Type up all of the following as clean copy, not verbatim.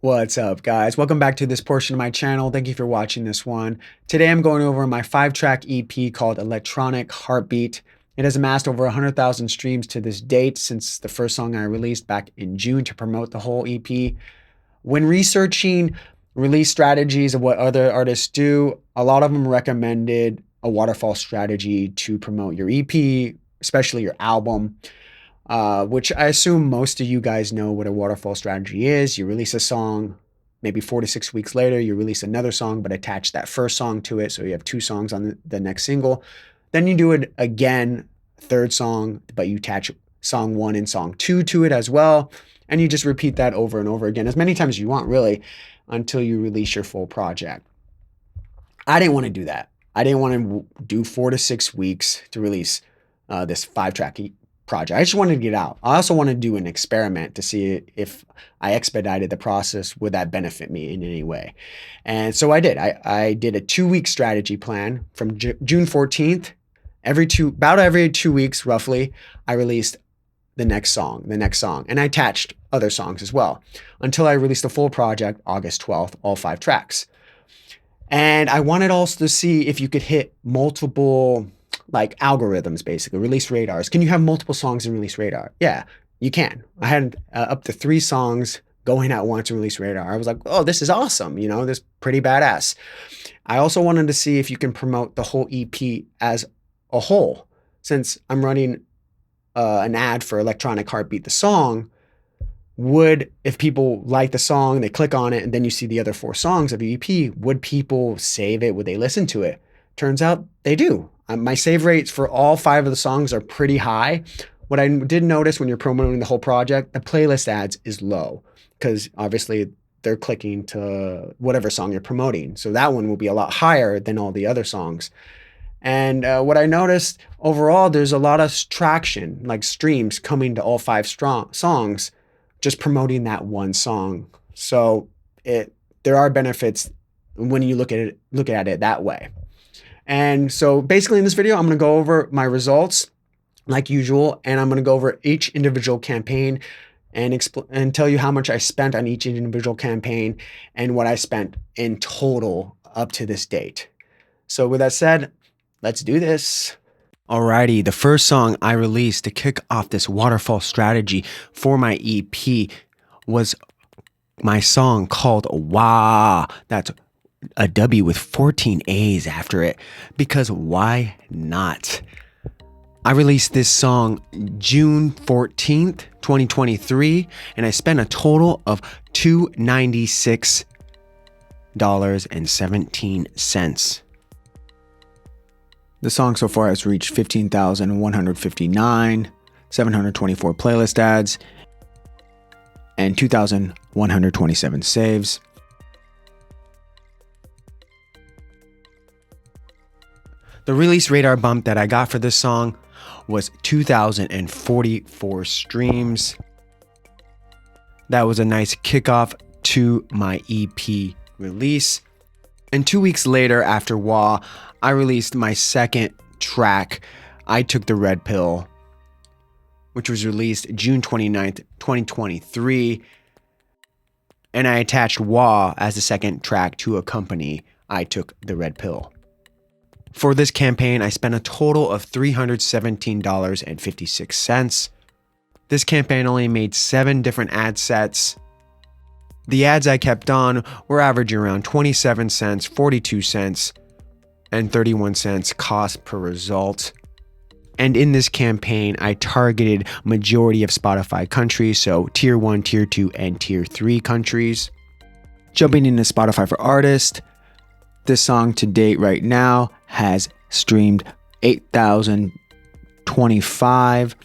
What's up, guys? Welcome back to this portion of my channel. Thank you for watching this one. Today I'm going over my 5-track EP called Electronic Heartbeat. It has amassed over 100,000 streams to this date since the first song I released back in June to promote the whole EP. When researching release strategies of what other artists do, a lot of them recommended a waterfall strategy to promote your EP, especially your album. Which I assume most of you guys know what a waterfall strategy is. You release a song, maybe 4 to 6 weeks later, you release another song, but attach that first song to it. So you have 2 songs on the next single. Then you do it again, third song, but you attach song 1 and song 2 to it as well. And you just repeat that over and over again, as many times as you want, really, until you release your full project. I didn't want to do that. I didn't want to do 4 to 6 weeks to release this 5-track project. I just wanted to get out. I also want to do an experiment to see if I expedited the process, would that benefit me in any way? And so I did. I did a 2-week strategy plan from June 14th. About every 2 weeks, roughly, I released the next song, and I attached other songs as well until I released the full project August 12th, all 5 tracks. And I wanted also to see if you could hit multiple like algorithms, basically release radars. Can you have multiple songs in release radar? Yeah, you can. I had up to 3 songs going at once in release radar. I was like, oh, this is awesome. You know, this is pretty badass. I also wanted to see if you can promote the whole EP as a whole. Since I'm running an ad for Electronic Heartbeat, the song, if people like the song, they click on it, and then you see the other 4 songs of the EP, would people save it? Would they listen to it? Turns out they do. My save rates for all 5 of the songs are pretty high. What I did notice when you're promoting the whole project, the playlist ads is low because obviously they're clicking to whatever song you're promoting. So that one will be a lot higher than all the other songs. And what I noticed overall, there's a lot of traction, like streams coming to all 5 songs, just promoting that one song. So there are benefits when you look at it that way. And so basically in this video, I'm going to go over my results like usual, and I'm going to go over each individual campaign and tell you how much I spent on each individual campaign and what I spent in total up to this date. So with that said, let's do this. Alrighty, the first song I released to kick off this waterfall strategy for my EP was my song called Wah. That's a W with 14 A's after it, because why not? I released this song June 14th, 2023, and I spent a total of $296.17. The song so far has reached 15,159, 724 playlist ads, and 2,127 saves. The release radar bump that I got for this song was 2,044 streams. That was a nice kickoff to my EP release. And 2 weeks later, after Wah, I released my second track, I Took the Red Pill, which was released June 29th, 2023. And I attached Wah as the second track to accompany I Took the Red Pill. For this campaign, I spent a total of $317.56. This campaign only made 7 different ad sets. The ads I kept on were averaging around 27 cents, 42 cents, and 31 cents cost per result. And in this campaign, I targeted majority of Spotify countries, so tier 1, tier 2, and tier 3 countries. Jumping into Spotify for Artists, this song to date right now has streamed 8,025,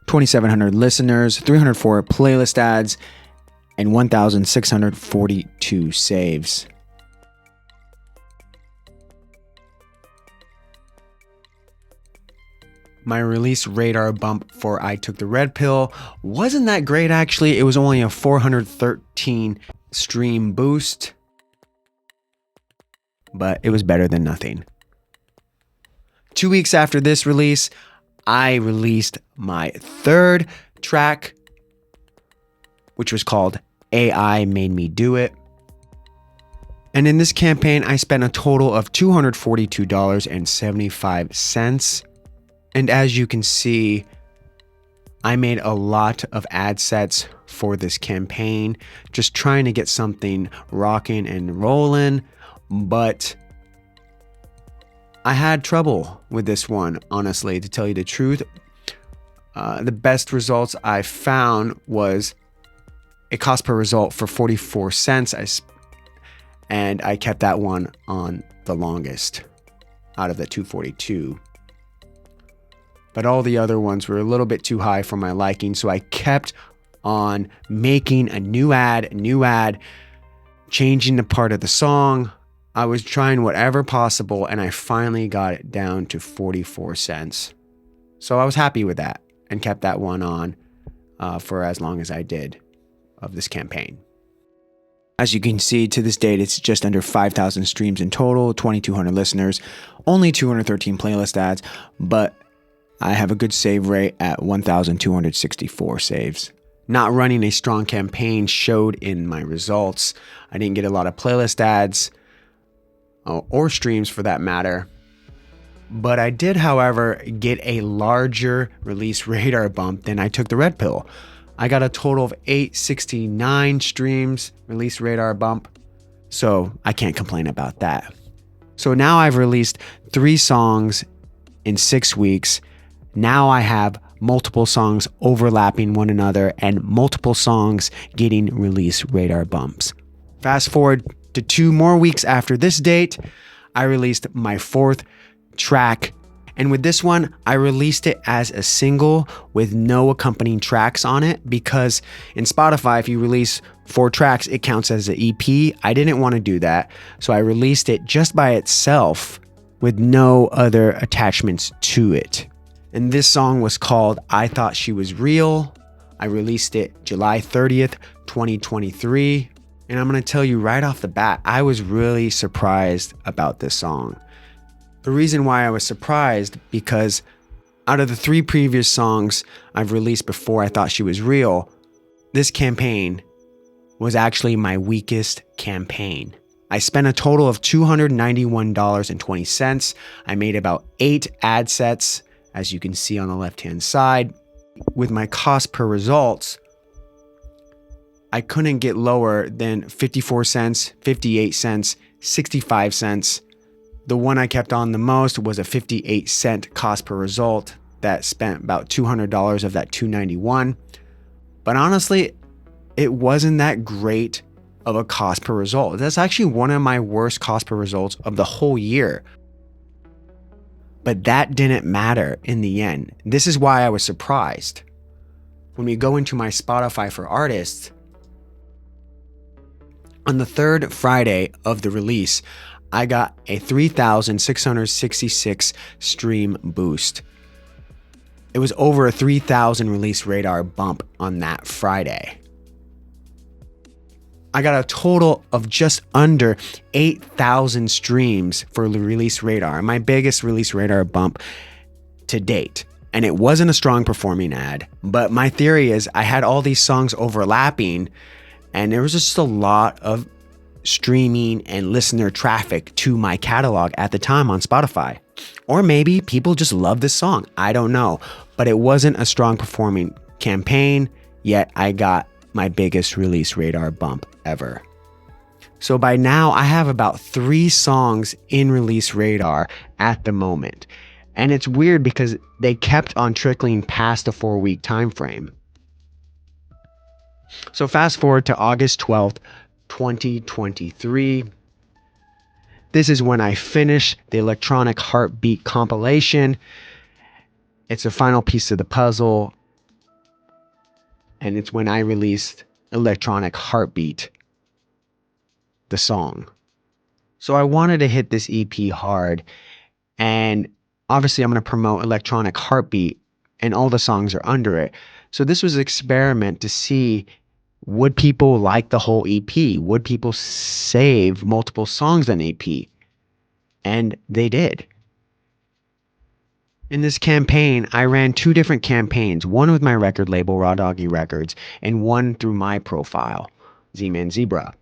2,700 listeners, 304 playlist ads, and 1,642 saves. My release radar bump for I Took the Red Pill wasn't that great actually. It was only a 413 stream boost, but it was better than nothing. 2 weeks after this release, I released my third track, which was called AI made me do it. And in this campaign, I spent a total of $242.75. And as you can see, I made a lot of ad sets for this campaign, just trying to get something rocking and rolling, but I had trouble with this one, honestly, to tell you the truth. The best results I found was a cost per result for 44 cents, and I kept that one on the longest out of the 242. But all the other ones were a little bit too high for my liking, so I kept on making a new ad, changing the part of the song. I was trying whatever possible, and I finally got it down to 44 cents. So I was happy with that and kept that one on for as long as I did of this campaign. As you can see, to this date, it's just under 5,000 streams in total, 2,200 listeners, only 213 playlist ads, but I have a good save rate at 1,264 saves. Not running a strong campaign showed in my results. I didn't get a lot of playlist ads or streams for that matter. But I did, however, get a larger release radar bump than I took the red pill. I got a total of 869 streams release radar bump. So I can't complain about that. So now I've released 3 songs in 6 weeks. Now I have multiple songs overlapping one another and multiple songs getting release radar bumps. Fast forward to 2 more weeks after this date, I released my 4th track. And with this one, I released it as a single with no accompanying tracks on it, because in Spotify, if you release 4 tracks, it counts as an EP. I didn't want to do that. So I released it just by itself with no other attachments to it. And this song was called I Thought She Was Real. I released it July 30th, 2023. And I'm going to tell you right off the bat, I was really surprised about this song. The reason why I was surprised, because out of the 3 previous songs I've released before I Thought She Was Real, this campaign was actually my weakest campaign. I spent a total of $291.20. I made about 8 ad sets, as you can see on the left-hand side. With my cost per results, I couldn't get lower than 54 cents, 58 cents, 65 cents. The one I kept on the most was a 58 cent cost per result that spent about $200 of that $291. But honestly, it wasn't that great of a cost per result. That's actually one of my worst cost per results of the whole year. But that didn't matter in the end. This is why I was surprised. When we go into my Spotify for artists, on the 3rd Friday of the release, I got a 3,666 stream boost. It was over a 3,000 release radar bump on that Friday. I got a total of just under 8,000 streams for the release radar, my biggest release radar bump to date. And it wasn't a strong performing ad, but my theory is I had all these songs overlapping, and there was just a lot of streaming and listener traffic to my catalog at the time on Spotify. Or maybe people just love this song. I don't know, but it wasn't a strong performing campaign, yet I got my biggest release radar bump ever. So by now I have about 3 songs in release radar at the moment. And it's weird because they kept on trickling past the 4-week time frame. So fast forward to August 12th, 2023. This is when I finished the Electronic Heartbeat compilation. It's a final piece of the puzzle. And it's when I released Electronic Heartbeat, the song. So I wanted to hit this EP hard, and obviously I'm going to promote Electronic Heartbeat, and all the songs are under it. So this was an experiment to see, would people like the whole EP? Would people save multiple songs on EP? And they did. In this campaign, I ran 2 different campaigns, one with my record label, Raw Doggy Records, and one through my profile. Z-Man Zebra.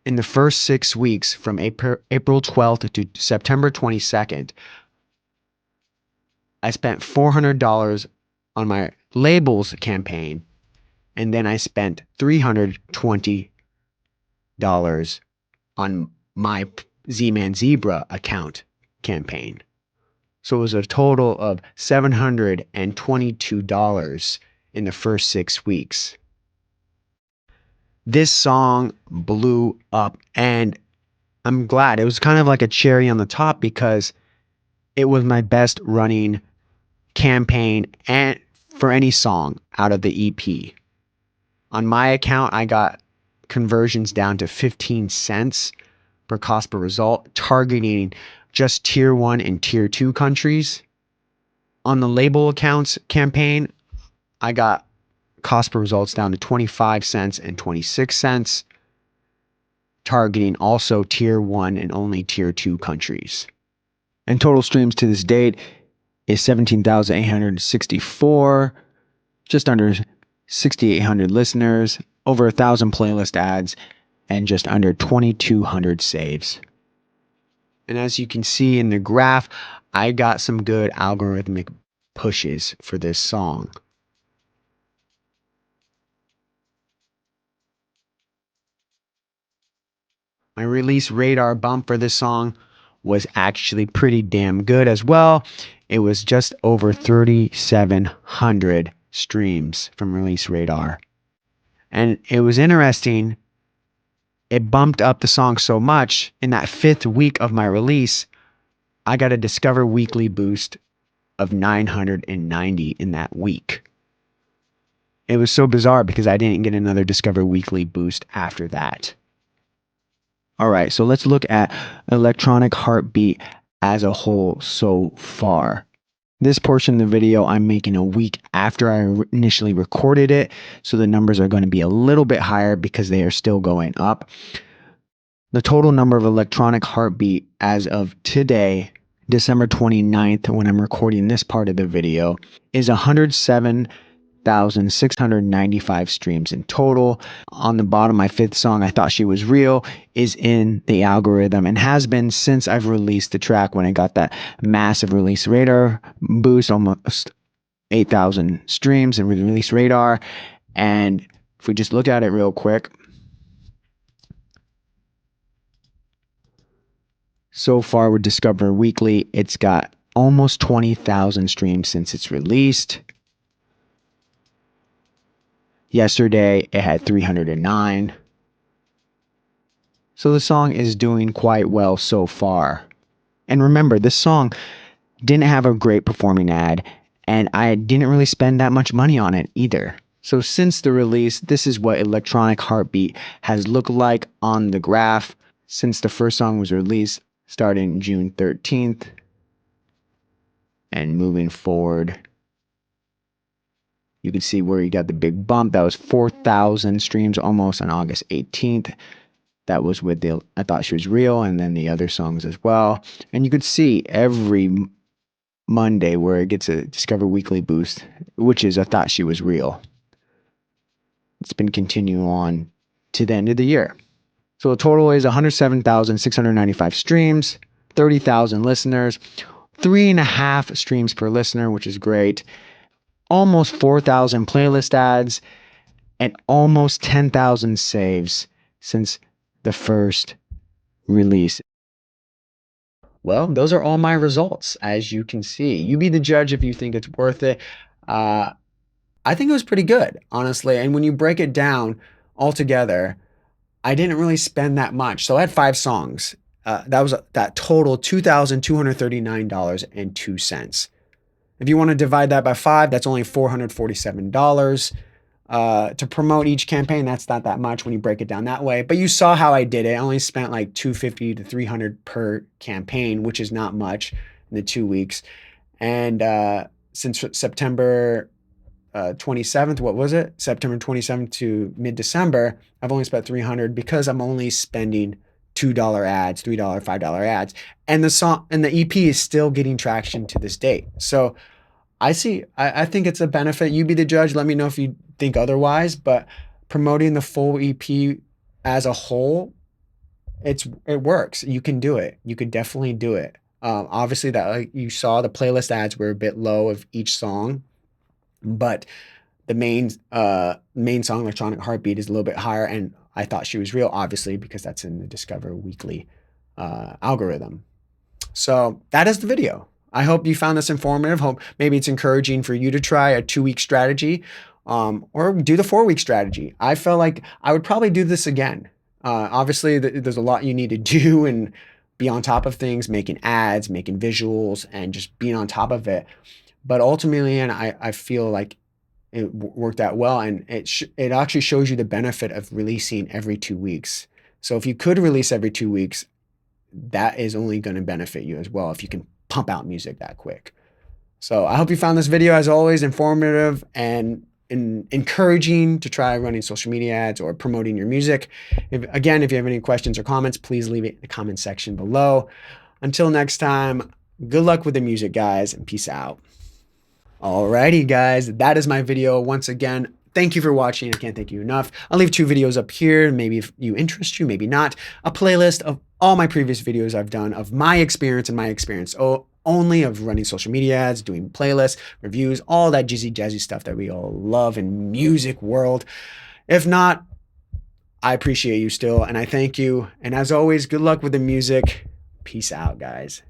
In the first 6 weeks, from April 12th to September 22nd, I spent $400 on my labels campaign, and then I spent $320 on my Z-Man Zebra account campaign. So it was a total of $722 in the first 6 weeks. This song blew up, and I'm glad. It was kind of like a cherry on the top because it was my best running campaign and for any song out of the EP. On my account, I got conversions down to 15 cents per cost per result, targeting just tier 1 and tier 2 countries. On the label accounts campaign, I got cost per results down to 25 cents and 26 cents, targeting also tier 1 and only tier 2 countries. And total streams to this date is 17,864, just under 6,800 listeners, over 1,000 playlist ads, and just under 2,200 saves. And as you can see in the graph, I got some good algorithmic pushes for this song. My release radar bump for this song was actually pretty damn good as well. It was just over 3,700 streams from release radar. And it was interesting. It bumped up the song so much in that 5th week of my release, I got a Discover Weekly boost of 990 in that week. It was so bizarre because I didn't get another Discover Weekly boost after that. All right, so let's look at Electronic Heartbeat as a whole so far. This portion of the video I'm making a week after I initially recorded it, so the numbers are going to be a little bit higher because they are still going up. The total number of Electronic Heartbeat as of today, December 29th, when I'm recording this part of the video, is 107,695 streams in total. On the bottom, my 5th song, I Thought She Was Real, is in the algorithm and has been since I've released the track when I got that massive release radar boost, almost 8,000 streams in release radar. And if we just look at it real quick, so far with Discover Weekly, it's got almost 20,000 streams since it's released. Yesterday, it had 309. So the song is doing quite well so far. And remember, this song didn't have a great performing ad, and I didn't really spend that much money on it either. So since the release, this is what Electronic Heartbeat has looked like on the graph since the first song was released, starting June 13th and moving forward. You can see where you got the big bump. That was 4,000 streams almost on August 18th. That was with the I Thought She Was Real, and then the other songs as well. And you could see every Monday where it gets a Discover Weekly boost, which is I Thought She Was Real. It's been continuing on to the end of the year. So the total is 107,695 streams, 30,000 listeners, 3.5 streams per listener, which is great. Almost 4,000 playlist ads, and almost 10,000 saves since the first release. Well, those are all my results, as you can see. You be the judge if you think it's worth it. I think it was pretty good, honestly. And when you break it down altogether, I didn't really spend that much. So I had 5 songs. That total $2,239.02. If you want to divide that by 5, that's only $447. To promote each campaign, that's not that much when you break it down that way. But you saw how I did it. I only spent like $250 to $300 per campaign, which is not much in the 2 weeks. And since September 27th, what was it? September 27th to mid-December, I've only spent $300 because I'm only spending $2 ads, $3, $5 ads. And the song and the EP is still getting traction to this date. So I think it's a benefit. You be the judge. Let me know if you think otherwise, but promoting the full EP as a whole, it works. You can do it. You could definitely do it. Obviously, that like you saw the playlist ads were a bit low of each song, but the main song, Electronic Heartbeat, is a little bit higher, and I thought she was real, obviously, because that's in the Discover Weekly algorithm. So that is the video. I hope you found this informative. Hope maybe it's encouraging for you to try a 2-week strategy, or do the 4-week strategy. I felt like I would probably do this again. Obviously, there's a lot you need to do and be on top of things, making ads, making visuals, and just being on top of it. But ultimately, and I feel like it worked out well, and it actually shows you the benefit of releasing every 2 weeks. So if you could release every 2 weeks, that is only going to benefit you as well if you can pump out music that quick. So I hope you found this video, as always, informative and encouraging to try running social media ads or promoting your music. Again, if you have any questions or comments, please leave it in the comment section below. Until next time, good luck with the music, guys, and peace out. Alrighty, guys, that is my video. Once again, thank you for watching. I can't thank you enough. I'll leave 2 videos up here. Maybe if you interest you, maybe not. A playlist of all my previous videos I've done of my experience and my experience only of running social media ads, doing playlists, reviews, all that jizzy jazzy stuff that we all love in music world. If not, I appreciate you still, and I thank you. And as always, good luck with the music. Peace out, guys.